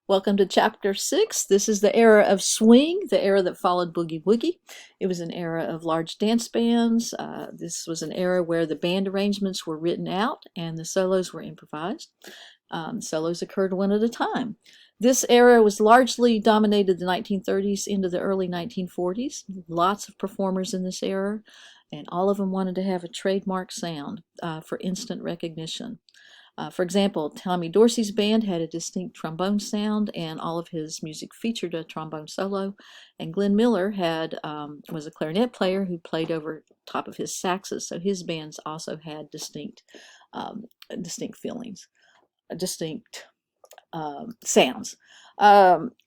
Welcome to Chapter 6. This is the era of swing, the era that followed boogie woogie. It was an era of large dance bands. This was an era where the band arrangements were written out and the solos were improvised. Solos occurred one at a time. This era was largely dominated the 1930s into the early 1940s. Lots of performers in this era, and all of them wanted to have a trademark sound for instant recognition. For example, Tommy Dorsey's band had a distinct trombone sound, and all of his music featured a trombone solo. And Glenn Miller was a clarinet player who played over top of his saxes, so his bands also had distinct feelings, distinct sounds.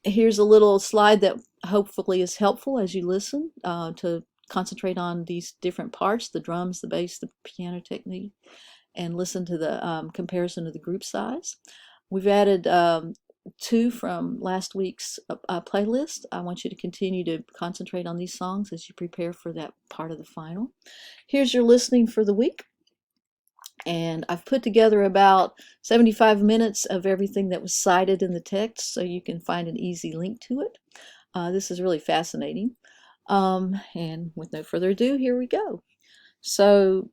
Here's a little slide that hopefully is helpful as you listen to concentrate on these different parts: the drums, the bass, the piano technique, and listen to the comparison of the group size. We've added two from last week's playlist. I want you to continue to concentrate on these songs as you prepare for that part of the final. Here's your listening for the week. And I've put together about 75 minutes of everything that was cited in the text so you can find an easy link to it. This is really fascinating. And with no further ado, here we go. So,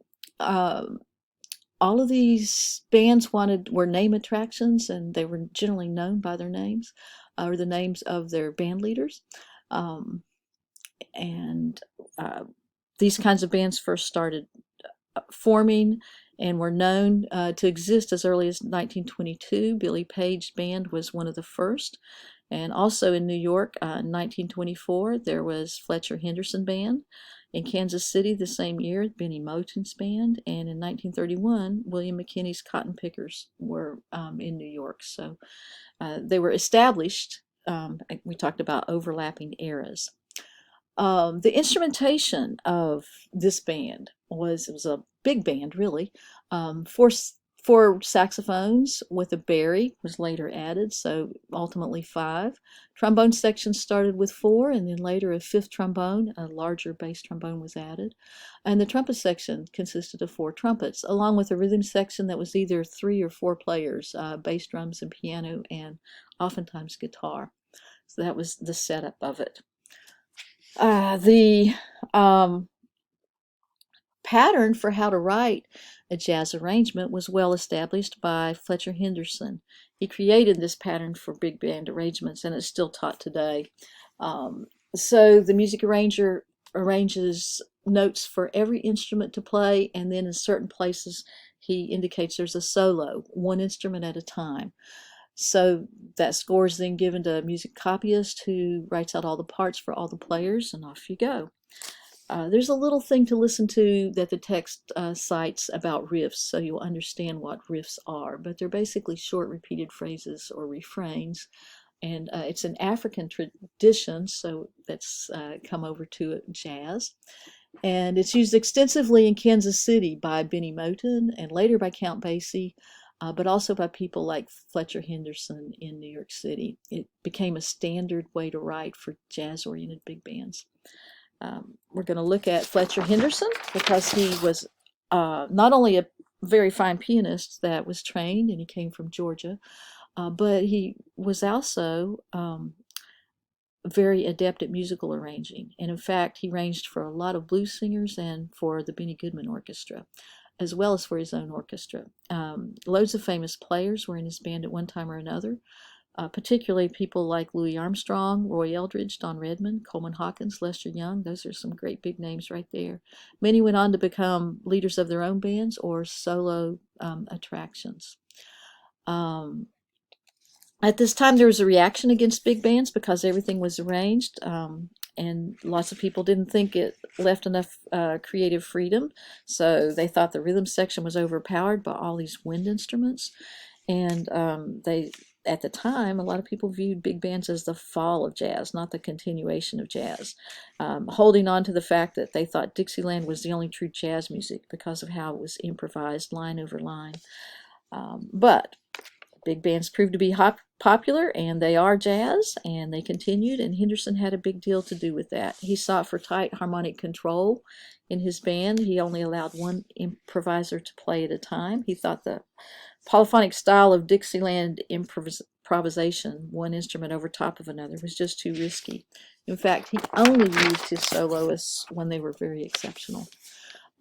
all of these bands were name attractions, and they were generally known by their names or the names of their band leaders. These kinds of bands first started forming and were known to exist as early as 1922. Billy Page's band was one of the first. And also in New York in 1924, there was Fletcher Henderson Band. In Kansas City the same year, Benny Moten's band. And in 1931, William McKinney's Cotton Pickers were in New York. So they were established. We talked about overlapping eras. The instrumentation of this band was a big band, really. Four saxophones with a bari was later added, so ultimately 5. Trombone section started with 4, and then later a 5th trombone, a larger bass trombone, was added. And the trumpet section consisted of 4 trumpets, along with a rhythm section that was either 3 or 4 players, bass drums and piano, and oftentimes guitar. So that was the setup of it. The pattern for how to write a jazz arrangement was well established by Fletcher Henderson. He created this pattern for big band arrangements, and it's still taught today. So the music arranger arranges notes for every instrument to play, and then in certain places he indicates there's a solo, one instrument at a time. So that score is then given to a music copyist who writes out all the parts for all the players, and off you go. There's a little thing to listen to that the text cites about riffs, so you'll understand what riffs are, but they're basically short repeated phrases or refrains, and it's an African tradition, so that's come over to jazz. And it's used extensively in Kansas City by Benny Moten and later by Count Basie, but also by people like Fletcher Henderson in New York City. It became a standard way to write for jazz-oriented big bands. We're going to look at Fletcher Henderson because he was not only a very fine pianist that was trained, and he came from Georgia, but he was also very adept at musical arranging. And in fact, he arranged for a lot of blues singers and for the Benny Goodman Orchestra, as well as for his own orchestra. Loads of famous players were in his band at one time or another. Particularly people like Louis Armstrong, Roy Eldridge, Don Redman, Coleman Hawkins, Lester Young. Those are some great big names right there. Many went on to become leaders of their own bands or solo attractions. At this time, there was a reaction against big bands because everything was arranged, and lots of people didn't think it left enough creative freedom. So they thought the rhythm section was overpowered by all these wind instruments. And at the time, a lot of people viewed big bands as the fall of jazz, not the continuation of jazz, holding on to the fact that they thought Dixieland was the only true jazz music because of how it was improvised line over line. But big bands proved to be popular, and they are jazz, and they continued, and Henderson had a big deal to do with that. He sought for tight harmonic control in his band. He only allowed one improviser to play at a time. He thought the polyphonic style of Dixieland improvisation, one instrument over top of another, was just too risky. In fact, he only used his soloists when they were very exceptional.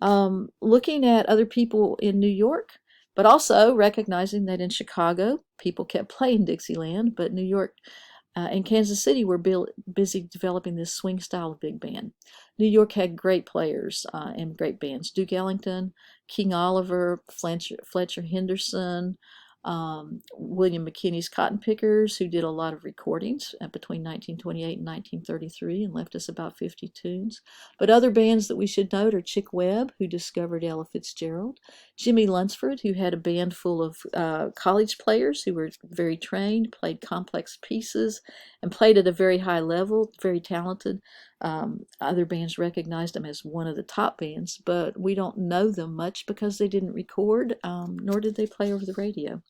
Looking at other people in New York, but also recognizing that in Chicago, people kept playing Dixieland, but New York and Kansas City were busy developing this swing style of big band. New York had great players and great bands. Duke Ellington, King Oliver, Fletcher Henderson, William McKinney's Cotton Pickers, who did a lot of recordings between 1928 and 1933 and left us about 50 tunes. But other bands that we should note are Chick Webb, who discovered Ella Fitzgerald, Jimmy Lunsford, who had a band full of college players who were very trained, played complex pieces, and played at a very high level, very talented. Other bands recognized them as one of the top bands, but we don't know them much because they didn't record, nor did they play over the radio.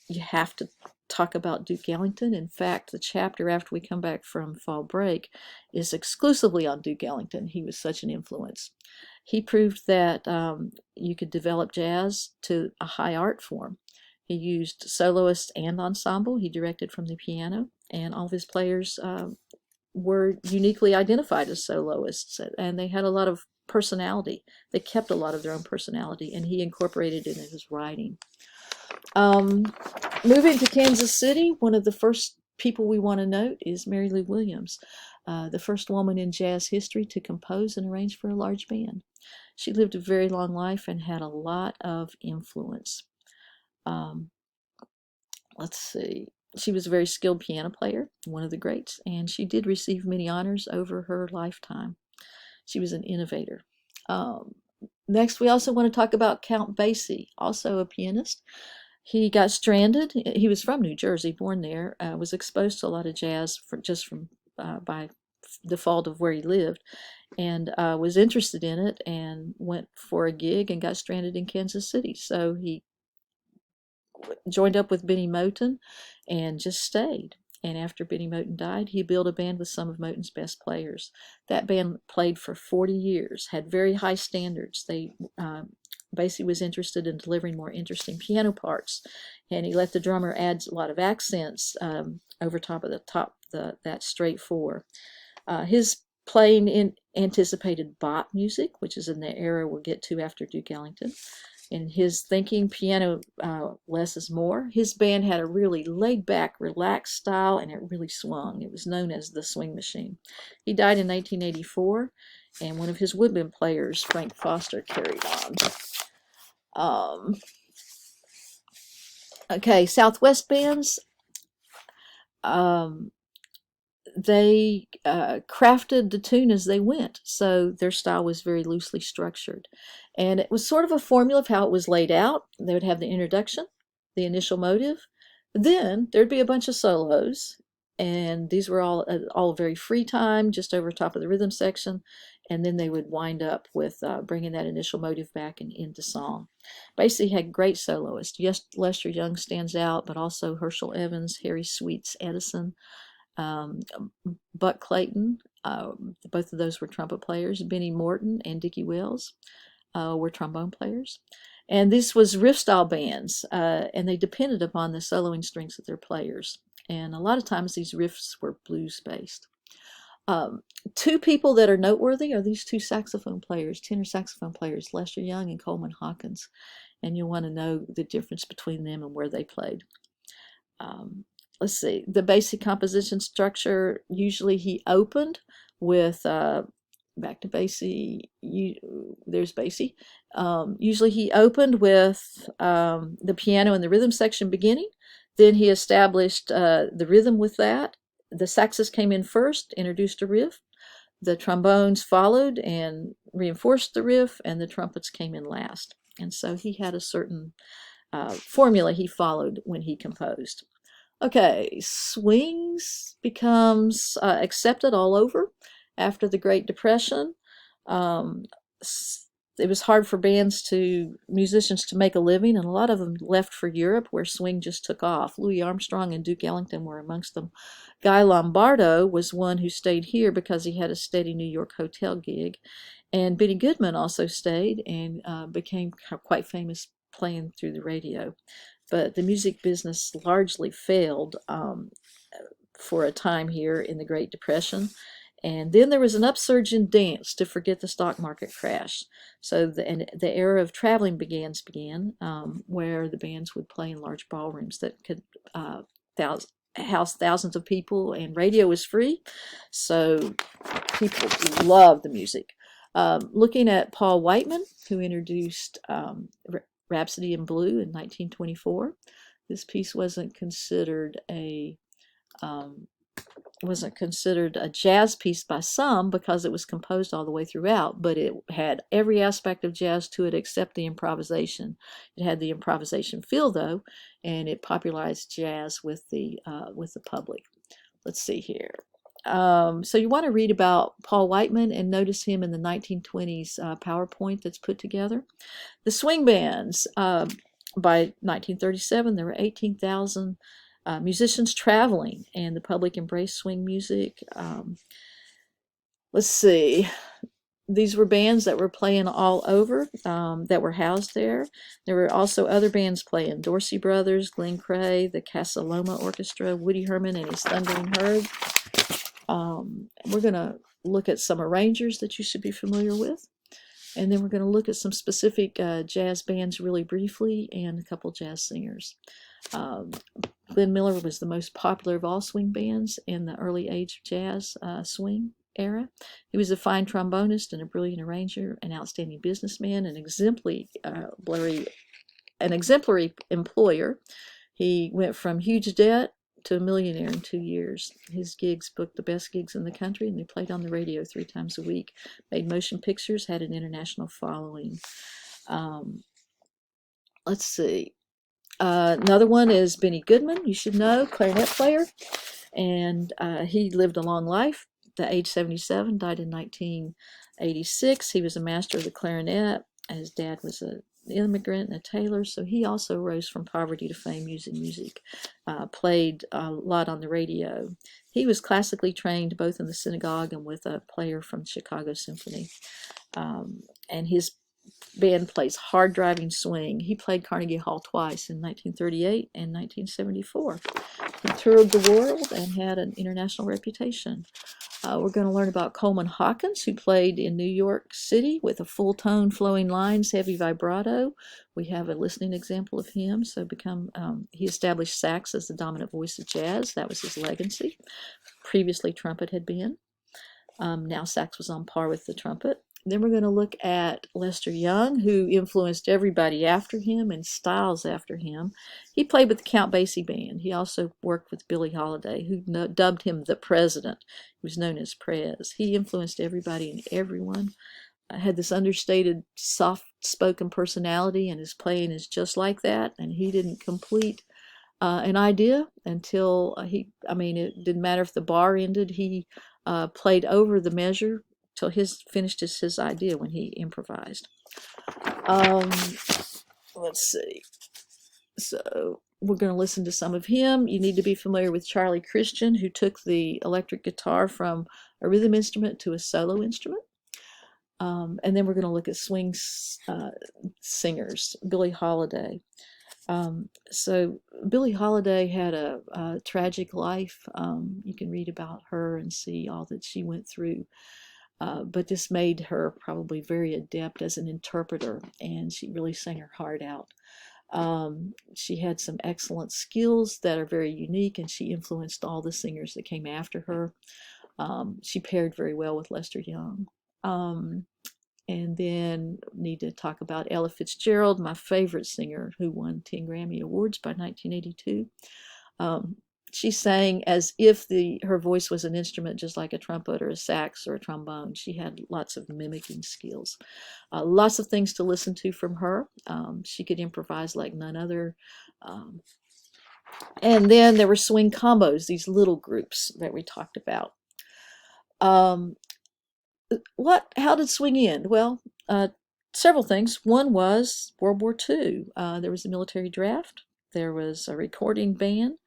You have to talk about Duke Ellington. In fact, the chapter after we come back from fall break is exclusively on Duke Ellington. He was such an influence. He proved that you could develop jazz to a high art form. He used soloists and ensemble. He directed from the piano, and all of his players were uniquely identified as soloists, and they had a lot of personality. They kept a lot of their own personality, and he incorporated it in his writing. Moving to Kansas City, one of the first people we want to note is Mary Lou Williams, the first woman in jazz history to compose and arrange for a large band. She lived a very long life and had a lot of influence. Let's see. She was a very skilled piano player, one of the greats, and she did receive many honors over her lifetime. She was an innovator. Next, we also want to talk about Count Basie, also a pianist. He got stranded. He was from New Jersey, born there, was exposed to a lot of jazz by default of where he lived, and was interested in it and went for a gig and got stranded in Kansas City. So he joined up with Benny Moten and just stayed. And after Benny Moten died, he built a band with some of Moten's best players. That band played for 40 years, had very high standards. Basie was interested in delivering more interesting piano parts, and he let the drummer add a lot of accents over top of that straight four. His playing anticipated bop music, which is in the era we'll get to after Duke Ellington. In his thinking, piano less is more. His band had a really laid-back, relaxed style, and it really swung. It was known as the swing machine. He died in 1984, and one of his woodwind players, Frank Foster, carried on. Okay, Southwest bands. They crafted the tune as they went, so their style was very loosely structured. And it was sort of a formula of how it was laid out. They would have the introduction, the initial motive, then there'd be a bunch of solos, and these were all very free time, just over top of the rhythm section, and then they would wind up with bringing that initial motive back and into song. Basie had great soloists. Yes, Lester Young stands out, but also Herschel Evans, Harry Sweets Edison, Buck Clayton, both of those were trumpet players. Benny Morton and Dickie Wells were trombone players. And this was riff style bands, and they depended upon the soloing strengths of their players. And a lot of times these riffs were blues based. Two people that are noteworthy are these two saxophone players, tenor saxophone players, Lester Young and Coleman Hawkins. And you'll want to know the difference between them and where they played. Let's see, the basic composition structure, usually he opened with, back to Basie, there's Basie. Usually he opened with the piano and the rhythm section beginning. Then he established the rhythm with that. The saxes came in first, introduced a riff. The trombones followed and reinforced the riff, and the trumpets came in last. And so he had a certain formula he followed when he composed. Okay, swings becomes accepted all over after the Great Depression. It was hard for musicians to make a living, and a lot of them left for Europe where swing just took off. Louis Armstrong and Duke Ellington were amongst them. Guy Lombardo was one who stayed here because he had a steady New York hotel gig. And Benny Goodman also stayed and became quite famous playing through the radio. but the music business largely failed for a time here in the Great Depression. And then there was an upsurge in dance to forget the stock market crash. So the era of traveling began, where the bands would play in large ballrooms that could house thousands of people, and radio was free. So people loved the music. Looking at Paul Whiteman, who introduced Rhapsody in Blue in 1924. This piece um, wasn't considered a jazz piece by some because it was composed all the way throughout, but it had every aspect of jazz to it except the improvisation. It had the improvisation feel though, and it popularized jazz with the public. Let's see here. So you want to read about Paul Whiteman and notice him in the 1920s PowerPoint that's put together. The swing bands. By 1937, there were 18,000 musicians traveling, and the public embraced swing music. Let's see. These were bands that were playing all over, that were housed there. There were also other bands playing: Dorsey Brothers, Glenn Cray, the Casa Loma Orchestra, Woody Herman and his Thundering Herd. We're going to look at some arrangers that you should be familiar with. And then we're going to look at some specific jazz bands really briefly and a couple jazz singers. Glenn Miller was the most popular of all swing bands in the early age of jazz swing era. He was a fine trombonist and a brilliant arranger, an outstanding businessman, an exemplary employer. He went from huge debt to a millionaire in 2 years. His gigs booked the best gigs in the country, and they played on the radio 3 times a week. Made motion pictures, had an international following. Let's see. Another one is Benny Goodman, you should know, clarinet player. And he lived a long life. At age 77, died in 1986. He was a master of the clarinet. His dad was an immigrant and a tailor, so he also rose from poverty to fame using music. Played a lot on the radio. He was classically trained both in the synagogue and with a player from Chicago Symphony. And his band plays hard driving swing. He played Carnegie Hall twice, in 1938 and 1974. He toured the world and had an international reputation. We're going to learn about Coleman Hawkins, who played in New York City with a full tone, flowing lines, heavy vibrato. We have a listening example of him. So he established sax as the dominant voice of jazz. That was his legacy. Previously, trumpet had been. Now sax was on par with the trumpet. Then we're going to look at Lester Young, who influenced everybody after him and styles after him. He played with the Count Basie band. He also worked with Billie Holiday, who dubbed him the President. He was known as Prez. He influenced everybody and everyone. Had this understated, soft-spoken personality, and his playing is just like that. And he didn't complete an idea until it didn't matter if the bar ended. He played over the measure till finished his idea when he improvised. Let's see. So we're going to listen to some of him. You need to be familiar with Charlie Christian, who took the electric guitar from a rhythm instrument to a solo instrument. And then we're going to look at swing singers. Billie Holiday. So Billie Holiday had a tragic life. You can read about her and see all that she went through. But this made her probably very adept as an interpreter, and she really sang her heart out. She had some excellent skills that are very unique, and she influenced all the singers that came after her. She paired very well with Lester Young. And then need to talk about Ella Fitzgerald, my favorite singer, who won 10 Grammy Awards by 1982. She sang as if her voice was an instrument, just like a trumpet or a sax or a trombone. She had lots of mimicking skills. Lots of things to listen to from her. She could improvise like none other. And then there were swing combos, these little groups that we talked about. How did swing end? Well, several things. One was World War II. There was a military draft. There was a recording ban,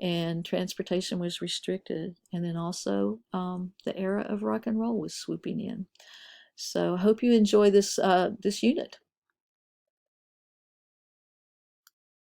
and transportation was restricted. And then also the era of rock and roll was swooping in. So I hope you enjoy this unit.